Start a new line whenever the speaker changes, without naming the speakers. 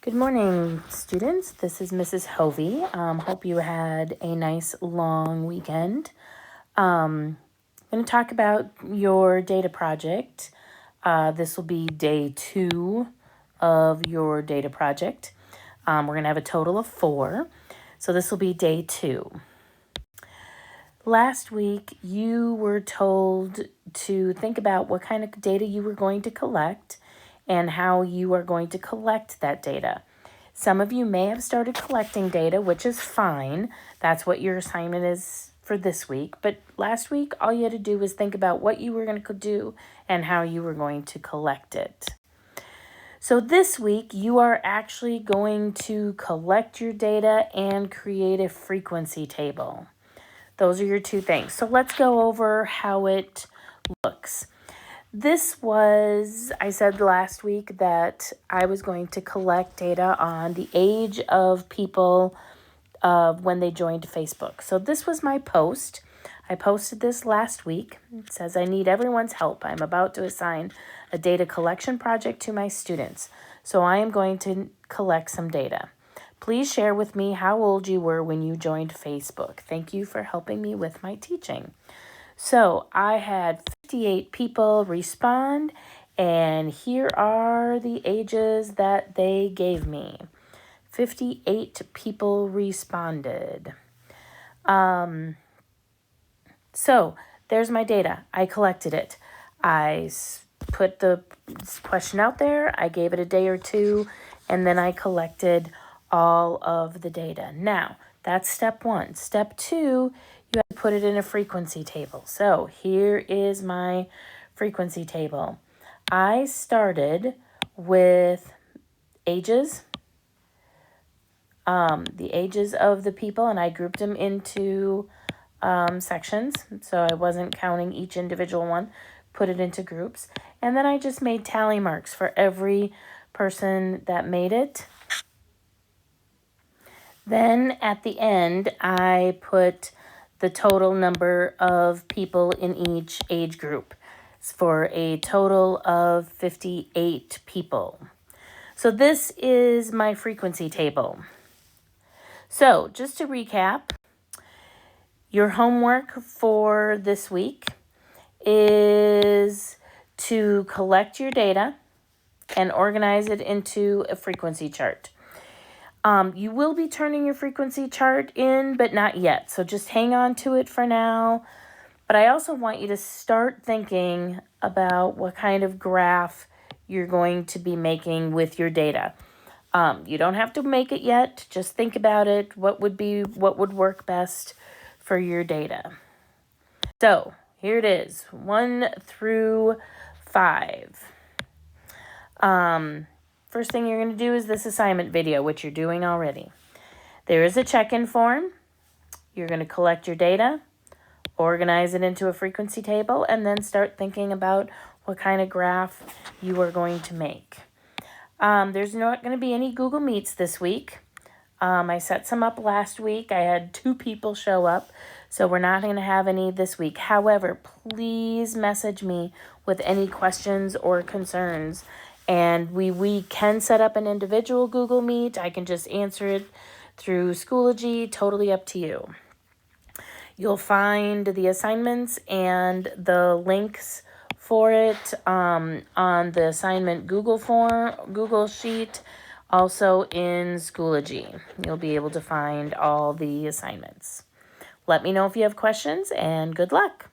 Good morning, students. This is Mrs. Hovey. Hope you had a nice long weekend. I'm going to talk about your data project. This will be day 2 of your data project. We're going to have a total of 4. So this will be day 2. Last week, you were told to think about what kind of data you were going to collect and how you are going to collect that data. Some of you may have started collecting data, which is fine. That's what your assignment is for this week. But last week, all you had to do was think about what you were going to do and how you were going to collect it. So this week, you are actually going to collect your data and create a frequency table. Those are your 2 things. So let's go over how it looks. This was, I said last week that I was going to collect data on the age of people when they joined Facebook. So this was my post. I posted this last week. It says, I need everyone's help. I'm about to assign a data collection project to my students. So I am going to collect some data. Please share with me how old you were when you joined Facebook. Thank you for helping me with my teaching. So I had 58 people respond, and here are the ages that they gave me. 58 people responded. So there's my data. I collected it. I put the question out there. I gave it a day or 2, and then I collected all of the data. Now, that's step 1. Step 2, you have to put it in a frequency table. So here is my frequency table. I started with ages, the ages of the people, and I grouped them into sections. So I wasn't counting each individual one, put it into groups. And then I just made tally marks for every person that made it. Then at the end, I put the total number of people in each age group for a total of 58 people. So this is my frequency table. So just to recap, your homework for this week is to collect your data and organize it into a frequency chart. You will be turning your frequency chart in, but not yet. So just hang on to it for now. But I also want you to start thinking about what kind of graph you're going to be making with your data. You don't have to make it yet. Just think about it. What would work best for your data? So here it is, 1 through 5. First thing you're going to do is this assignment video, which you're doing already. There is a check-in form. You're going to collect your data, organize it into a frequency table, and then start thinking about what kind of graph you are going to make. There's not going to be any Google Meets this week. I set some up last week. I had 2 people show up, so we're not going to have any this week. However, please message me with any questions or concerns. And we can set up an individual Google Meet. I can just answer it through Schoology, totally up to you. You'll find the assignments and the links for it on the assignment Google Sheet, also in Schoology. You'll be able to find all the assignments. Let me know if you have questions, and good luck.